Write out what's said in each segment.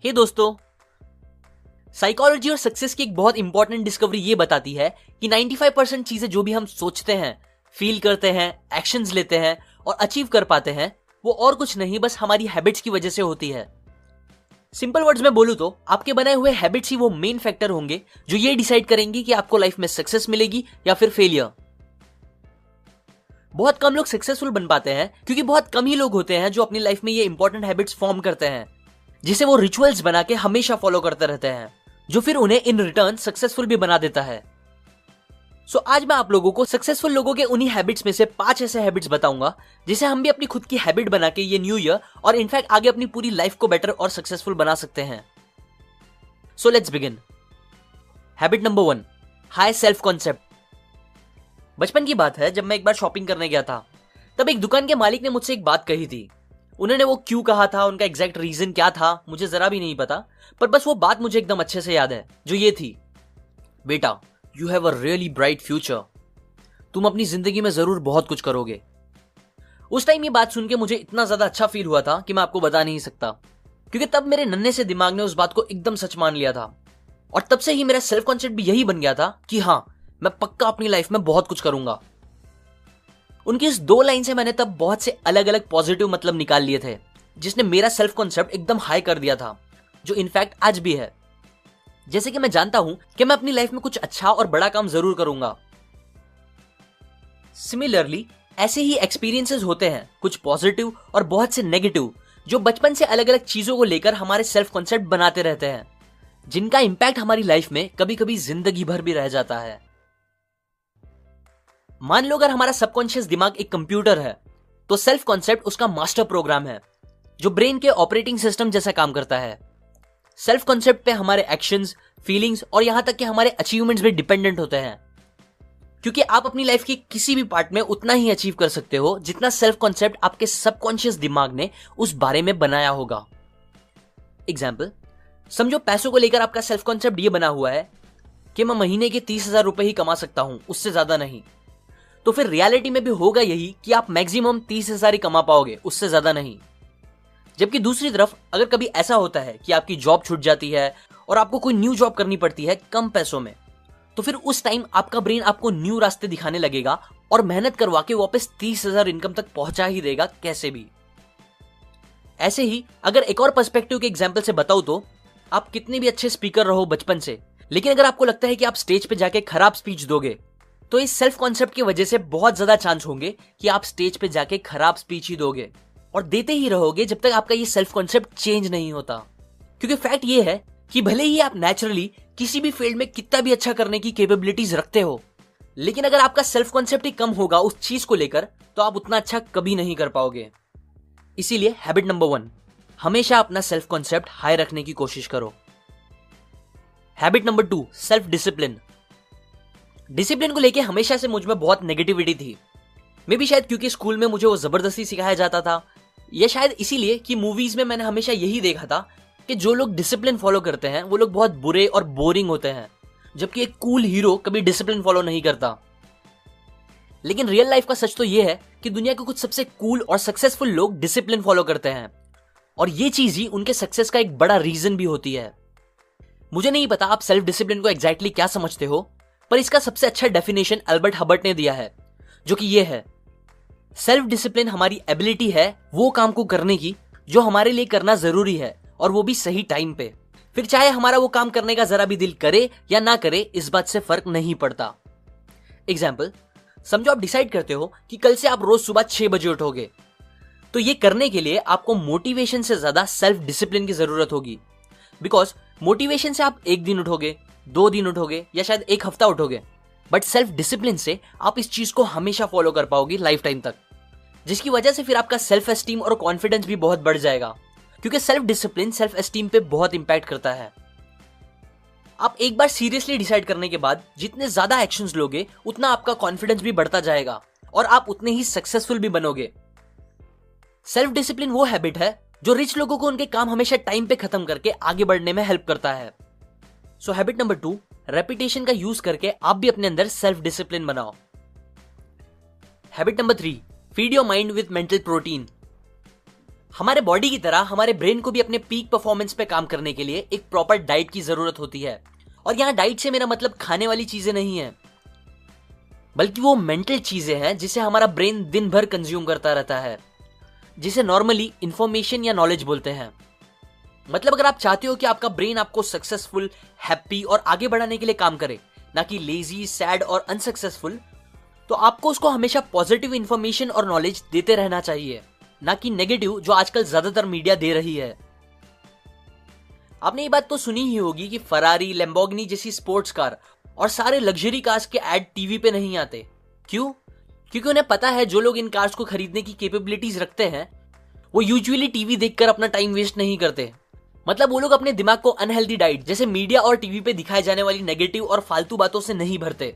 हे दोस्तों, साइकोलॉजी और सक्सेस की एक बहुत इंपॉर्टेंट डिस्कवरी ये बताती है कि 95% चीजें जो भी हम सोचते हैं, फील करते हैं, एक्शंस लेते हैं और अचीव कर पाते हैं, वो और कुछ नहीं बस हमारी हैबिट्स की वजह से होती है। सिंपल वर्ड्स में बोलूं तो आपके बनाए हुए हैबिट्स ही वो मेन फैक्टर होंगे जो ये डिसाइड करेंगे कि आपको लाइफ में सक्सेस मिलेगी या फिर फेलियर। बहुत कम लोग सक्सेसफुल बन पाते हैं क्योंकि बहुत कम ही लोग होते हैं जो अपनी लाइफ में ये इंपॉर्टेंट हैबिट्स फॉर्म करते हैं, जिसे वो रिचुअल्स बना के हमेशा फॉलो करते रहते हैं, जो फिर उन्हें इन रिटर्न सक्सेसफुल भी बना देता है। सो आज मैं आप लोगों को सक्सेसफुल लोगों के उन्हीं हैबिट्स में से 5 ऐसे हैबिट्स बताऊंगा जिसे हम भी अपनी खुद की हैबिट बना के ये न्यू ईयर और इनफैक्ट आगे अपनी पूरी लाइफ को बेटर और सक्सेसफुल बना सकते हैं। So let's begin. Habit number 1, high self concept. बचपन की बात है, जब मैं एक बार शॉपिंग करने गया था, तब एक दुकान के मालिक ने मुझसे एक बात कही थी। उन्होंने वो क्यों कहा था, उनका एग्जैक्ट रीजन क्या था, मुझे जरा भी नहीं पता, पर बस वो बात मुझे एकदम अच्छे से याद है, जो ये थी, बेटा, you have a really bright future. तुम अपनी जिंदगी में जरूर बहुत कुछ करोगे। उस टाइम ये बात सुन के मुझे इतना ज्यादा अच्छा फील हुआ था कि मैं आपको बता नहीं सकता, क्योंकि तब मेरे नन्हे से दिमाग ने उस बात को एकदम सच मान लिया था। और तब से ही मेरा सेल्फ कॉन्सेप्ट भी यही बन गया था कि हाँ, मैं पक्का अपनी लाइफ में बहुत कुछ करूंगा। उनकी इस 2 लाइन से मैंने तब बहुत से अलग अलग पॉजिटिव मतलब निकाल लिए थे, जिसने मेरा सेल्फ कॉन्सेप्ट एकदम हाई कर दिया था, जो इनफैक्ट आज भी है। जैसे कि मैं जानता हूं कि मैं अपनी लाइफ में कुछ अच्छा और बड़ा काम जरूर करूंगा। सिमिलरली ऐसे ही एक्सपीरियंसेस होते हैं, कुछ पॉजिटिव और बहुत से नेगेटिव, जो बचपन से अलग अलग चीजों को लेकर हमारे सेल्फ कॉन्सेप्ट बनाते रहते हैं, जिनका इंपैक्ट हमारी लाइफ में कभी कभी जिंदगी भर भी रह जाता है। मान लो अगर हमारा सबकॉन्शियस दिमाग एक कंप्यूटर है, तो सेल्फ कॉन्सेप्ट उसका मास्टर प्रोग्राम है, जो ब्रेन के ऑपरेटिंग सिस्टम जैसा काम करता है। सेल्फ कॉन्सेप्ट पे हमारे एक्शंस, फीलिंग्स और यहां तक कि हमारे अचीवमेंट्स भी डिपेंडेंट होते हैं, क्योंकि आप अपनी लाइफ के किसी भी पार्ट में उतना ही अचीव कर सकते हो जितना सेल्फ कॉन्सेप्ट आपके सबकॉन्शियस दिमाग ने उस बारे में बनाया होगा। एग्जाम्पल, समझो पैसों को लेकर आपका सेल्फ कॉन्सेप्ट ये बना हुआ है कि मैं महीने के 30,000 रुपए ही कमा सकता हूं, उससे ज्यादा नहीं। तो फिर रियलिटी में भी होगा यही कि आप मैक्सिमम 30,000 ही कमा पाओगे, उससे ज्यादा नहीं। जबकि दूसरी तरफ अगर कभी ऐसा होता है कि आपकी जॉब छूट जाती है और आपको कोई न्यू जॉब करनी पड़ती है कम पैसों में, तो फिर उस टाइम आपका ब्रेन आपको न्यू रास्ते दिखाने लगेगा और मेहनत करवा के वापस 30,000 इनकम तक पहुंचा ही देगा कैसे भी। ऐसे ही अगर एक और पर्सपेक्टिव के एग्जाम्पल से बताऊं तो आप कितने भी अच्छे स्पीकर रहो बचपन से, लेकिन अगर आपको लगता है कि आप स्टेज पे जाके खराब स्पीच दोगे, तो इस सेल्फ कॉन्सेप्ट की वजह से बहुत ज्यादा चांस होंगे कि आप स्टेज पे जाके खराब स्पीच ही दोगे और देते ही रहोगे जब तक आपका ये सेल्फ कॉन्सेप्ट चेंज नहीं होता। क्योंकि फैक्ट ये है कि भले ही आप नेचुरली किसी भी फील्ड में कितना भी अच्छा करने की कैपेबिलिटीज रखते हो, लेकिन अगर आपका सेल्फ कॉन्सेप्ट ही कम होगा उस चीज को लेकर, तो आप उतना अच्छा कभी नहीं कर पाओगे। इसीलिए हैबिट नंबर 1, हमेशा अपना सेल्फ कॉन्सेप्ट हाई रखने की कोशिश करो। Habit number 2, self discipline. Discipline को लेके हमेशा से मुझ में बहुत नेगेटिविटी थी। मे भी शायद क्योंकि स्कूल में मुझे वो जबरदस्ती सिखाया जाता था, या शायद इसीलिए कि मूवीज में मैंने हमेशा यही देखा था कि जो लोग डिसिप्लिन फॉलो करते हैं वो लोग बहुत बुरे और बोरिंग होते हैं, जबकि एक कूल हीरो कभी डिसिप्लिन फॉलो नहीं करता। लेकिन रियल लाइफ का सच तो ये है कि दुनिया के कुछ सबसे कूल और सक्सेसफुल लोग डिसिप्लिन फॉलो करते हैं, और ये चीज ही उनके सक्सेस का एक बड़ा रीजन भी होती है। मुझे नहीं पता आप सेल्फ डिसिप्लिन को एग्जैक्टली क्या समझते हो, पर इसका सबसे अच्छा डेफिनेशन अल्बर्ट हबर्ट ने दिया है, जो कि ये है, सेल्फ डिसिप्लिन हमारी एबिलिटी है वो काम को करने की जो हमारे लिए करना जरूरी है, और वो भी सही टाइम पे। फिर चाहे हमारा वो काम करने का जरा भी दिल करे या ना करे, इस बात से फर्क नहीं पड़ता। एग्जाम्पल, समझो आप डिसाइड करते हो कि कल से आप रोज सुबह 6 बजे उठोगे, तो ये करने के लिए आपको मोटिवेशन से ज्यादा सेल्फ डिसिप्लिन की जरूरत होगी। बिकॉज मोटिवेशन से आप 1 दिन उठोगे, 2 दिन उठोगे या शायद 1 हफ्ता उठोगे, बट सेल्फ डिसिप्लिन से आप इस चीज को हमेशा फॉलो कर पाओगे लाइफ टाइम तक, जिसकी वजह से फिर आपका सेल्फ एस्टीम और कॉन्फिडेंस भी बहुत बढ़ जाएगा, क्योंकि सेल्फ डिसिप्लिन सेल्फ एस्टीम पे बहुत इंपैक्ट करता है। आप एक बार सीरियसली डिसाइड करने के बाद जितने ज्यादा एक्शंस लोगे उतना आपका कॉन्फिडेंस भी बढ़ता जाएगा और आप उतने ही सक्सेसफुल भी बनोगे। सेल्फ डिसिप्लिन वो हैबिट है जो रिच लोगों को उनके काम हमेशा टाइम पे खत्म करके आगे बढ़ने में हेल्प करता है। सो हैबिट नंबर 2, रेपिटेशन का यूज करके आप भी अपने अंदर सेल्फ डिसिप्लिन बनाओ। Habit number 3, feed your mind with mental protein. हमारे बॉडी की तरह हमारे ब्रेन को भी अपने पीक परफॉर्मेंस पे काम करने के लिए एक प्रॉपर डाइट की जरूरत होती है। और यहाँ डाइट से मेरा मतलब खाने वाली चीजें नहीं है, बल्कि वो मेंटल चीजें हैं जिसे हमारा ब्रेन दिन भर कंज्यूम करता रहता है, जिसे नॉर्मली इंफॉर्मेशन या नॉलेज बोलते हैं। मतलब अगर आप चाहते हो कि आपका ब्रेन आपको सक्सेसफुल, हैप्पी और आगे बढ़ाने के लिए काम करे, ना कि लेजी, सैड और अनसक्सेसफुल, तो आपको उसको हमेशा पॉजिटिव इंफॉर्मेशन और नॉलेज देते रहना चाहिए, ना कि नेगेटिव जो आजकल ज्यादातर मीडिया दे रही है। आपने ये बात तो सुनी ही होगी कि फरारी, लैम्बोर्गिनी जैसी स्पोर्ट्स कार और सारे लग्जरी कार्स के ऐड टीवी पे नहीं आते। क्यों? क्योंकि उन्हें पता है जो लोग इन कार्स को खरीदने की कैपेबिलिटीज रखते हैं वो यूजुअली टीवी देखकर अपना टाइम वेस्ट नहीं करते। मतलब वो लोग अपने दिमाग को अनहेल्दी डाइट जैसे मीडिया और टीवी पे दिखाए जाने वाली नेगेटिव और फालतू बातों से नहीं भरते।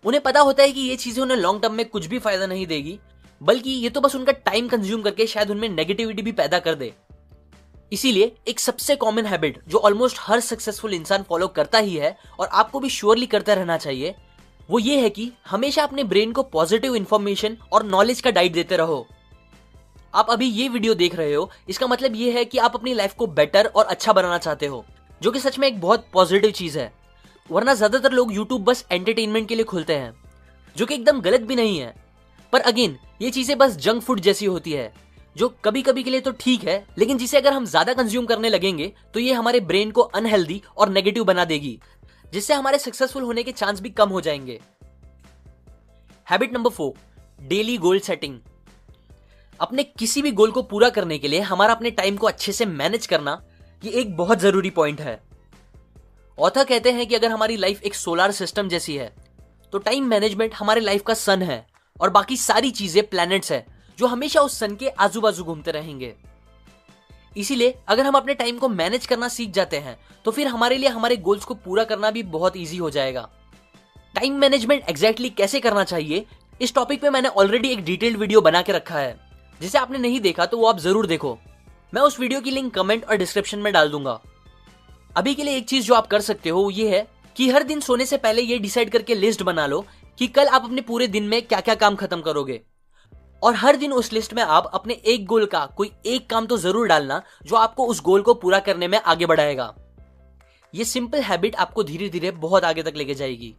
उन्हें पता होता है कि ये चीजें उन्हें लॉन्ग टर्म में कुछ भी फायदा नहीं देगी, बल्कि ये तो बस उनका टाइम कंज्यूम करके शायद उनमें नेगेटिविटी भी पैदा कर दे। इसीलिए एक सबसे कॉमन हैबिट जो ऑलमोस्ट हर सक्सेसफुल इंसान फॉलो करता ही है और आपको भी श्योरली करता रहना चाहिए, वो ये है कि हमेशा अपने ब्रेन को पॉजिटिव इंफॉर्मेशन और नॉलेज का डाइट देते रहो। आप अभी ये वीडियो देख रहे हो, इसका मतलब ये है कि आप अपनी लाइफ को बेटर और अच्छा बनाना चाहते हो, जो कि सच में एक बहुत पॉजिटिव चीज है। वरना ज्यादातर लोग यूट्यूब बस एंटरटेनमेंट के लिए खोलते हैं, जो कि एकदम गलत भी नहीं है। पर अगेन ये चीजें बस जंक फूड जैसी होती है, जो कभी कभी के लिए तो ठीक है, लेकिन जिसे अगर हम ज्यादा कंज्यूम करने लगेंगे तो ये हमारे ब्रेन को अनहेल्दी और नेगेटिव बना देगी, जिससे हमारे सक्सेसफुल होने के चांस भी कम हो जाएंगे। Habit number 4, daily goal setting. अपने किसी भी गोल को पूरा करने के लिए हमारा अपने टाइम को अच्छे से मैनेज करना, ये एक बहुत जरूरी पॉइंट है। ऑथर कहते हैं कि अगर हमारी लाइफ एक सोलर सिस्टम जैसी है, तो टाइम मैनेजमेंट हमारे लाइफ का सन है और बाकी सारी चीजें प्लैनेट्स है जो हमेशा उस सन के आजू बाजू घूमते रहेंगे। इसीलिए अगर हम अपने टाइम को मैनेज करना सीख जाते हैं तो फिर हमारे लिए हमारे गोल्स को पूरा करना भी बहुत ईजी हो जाएगा। टाइम मैनेजमेंट एग्जैक्टली कैसे करना चाहिए, इस टॉपिक पे मैंने ऑलरेडी एक डिटेल्ड वीडियो बना के रखा है, जिसे आपने नहीं देखा तो वो आप जरूर देखो। मैं उस वीडियो की लिंक कमेंट और डिस्क्रिप्शन में डाल दूंगा। अभी के लिए एक चीज जो आप कर सकते हो वो ये है कि हर दिन सोने से पहले ये डिसाइड करके लिस्ट बना लो कि कल आप अपने पूरे दिन में क्या क्या काम खत्म करोगे, और हर दिन उस लिस्ट में आप अपने एक गोल का कोई एक काम तो जरूर डालना जो आपको उस गोल को पूरा करने में आगे बढ़ाएगा। ये सिंपल हैबिट आपको धीरे धीरे बहुत आगे तक लेके जाएगी।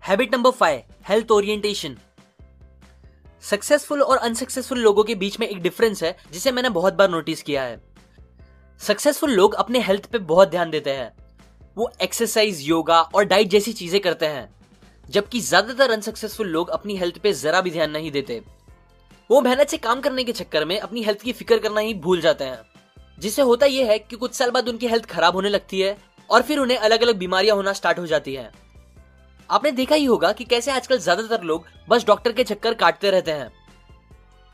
Habit number 5, health orientation. Successful और अनसक्सेसफुल लोगों के बीच में एक डिफरेंस है जिसे मैंने बहुत बार नोटिस किया है। सक्सेसफुल लोग अपने हेल्थ पे बहुत ध्यान देते हैं, वो एक्सरसाइज, योगा और डाइट जैसी चीजें करते हैं, जबकि ज्यादातर अनसक्सेसफुल लोग अपनी हेल्थ पे जरा भी ध्यान नहीं देते। वो मेहनत से काम करने के चक्कर में अपनी हेल्थ की फिक्र करना ही भूल जाते हैं, जिससे होता यह है कि कुछ साल बाद उनकी हेल्थ खराब होने लगती है और फिर उन्हें अलग अलग बीमारियां होना स्टार्ट हो जाती हैं। आपने देखा ही होगा कि कैसे आजकल ज्यादातर लोग बस डॉक्टर के चक्कर काटते रहते हैं,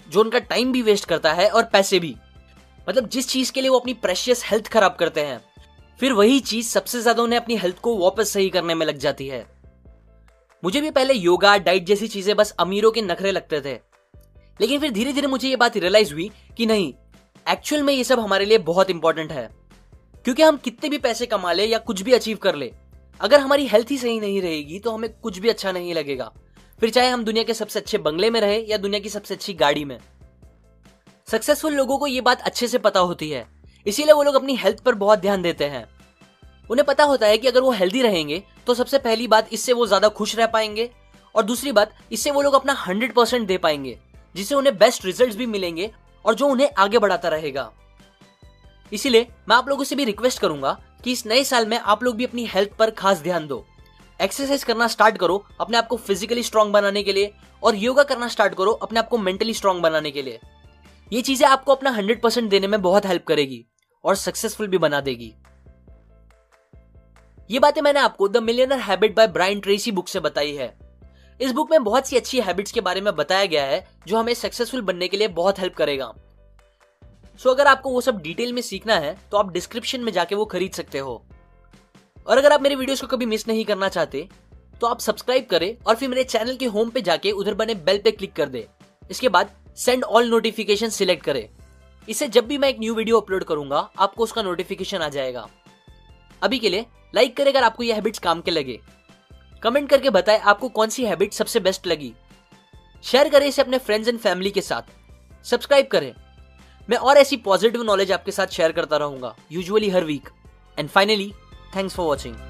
जो उनका टाइम भी वेस्ट करता है और पैसे भी। मतलब जिस चीज के लिए वो अपनी प्रेशियस हेल्थ खराब करते हैं, फिर वही चीज सबसे ज्यादा उन्हें अपनी हेल्थ को वापस सही करने में लग जाती है। मुझे भी पहले योगा, डाइट जैसी चीजें बस अमीरों के नखरे लगते थे, लेकिन फिर धीरे धीरे मुझे ये बात रियलाइज हुई कि नहीं, एक्चुअल में ये सब हमारे लिए बहुत इंपॉर्टेंट है। क्योंकि हम कितने भी पैसे कमा ले या कुछ भी अचीव कर ले, अगर हमारी हेल्थ ही सही नहीं रहेगी तो हमें कुछ भी अच्छा नहीं लगेगा, फिर चाहे हम दुनिया के सबसे अच्छे बंगले में रहे या दुनिया की सबसे अच्छी गाड़ी में। सक्सेसफुल लोगों को ये बात अच्छे से पता होती है, इसीलिए वो लोग अपनी हेल्थ पर बहुत ध्यान देते हैं। उन्हें पता होता है कि अगर वो हेल्दी रहेंगे तो सबसे पहली बात, इससे वो ज्यादा खुश रह पाएंगे, और दूसरी बात, इससे वो लोग अपना 100% दे पाएंगे, जिससे उन्हें बेस्ट रिजल्ट्स भी मिलेंगे और जो उन्हें आगे बढ़ाता रहेगा। इसीलिए मैं आप लोगों से भी रिक्वेस्ट करूंगा कि इस नए साल में आप लोग भी अपनी हेल्थ पर खास ध्यान दो। एक्सरसाइज करना स्टार्ट करो अपने आप को फिजिकली स्ट्रांग बनाने के लिए, और योगा करना स्टार्ट करो अपने आप को मेंटली स्ट्रांग बनाने के लिए। ये चीजें आपको अपना 100% देने में बहुत हेल्प करेगी और सक्सेसफुल भी बना देगी। ये बातें मैंने आपको the millionaire habit by Brian Tracy book से बताई है। इस बुक में बहुत सी अच्छी हैबिट्स के बारे में बताया गया है जो हमें सक्सेसफुल बनने के लिए बहुत हेल्प करेगा। सो अगर आपको वो सब डिटेल में सीखना है तो आप डिस्क्रिप्शन में जाके वो खरीद सकते हो। और अगर आप मेरे वीडियोस को कभी मिस नहीं करना चाहते तो आप सब्सक्राइब करें और फिर मेरे चैनल के होम पे जाके उधर बने बेल पे क्लिक कर दे। इसके बाद सेंड ऑल नोटिफिकेशन सिलेक्ट करें। इससे जब भी मैं एक न्यू वीडियो अपलोड करूंगा आपको उसका नोटिफिकेशन आ जाएगा। अभी के लिए लाइक करें अगर आपको ये हैबिट्स काम के लगे, कमेंट करके बताएं आपको कौन सी हैबिट सबसे बेस्ट लगी, शेयर करें इसे अपने फ्रेंड्स एंड फैमिली के साथ। सब्सक्राइब करें। मैं और ऐसी पॉजिटिव नॉलेज आपके साथ शेयर करता रहूंगा, यूजुअली हर week. And finally, thanks for watching.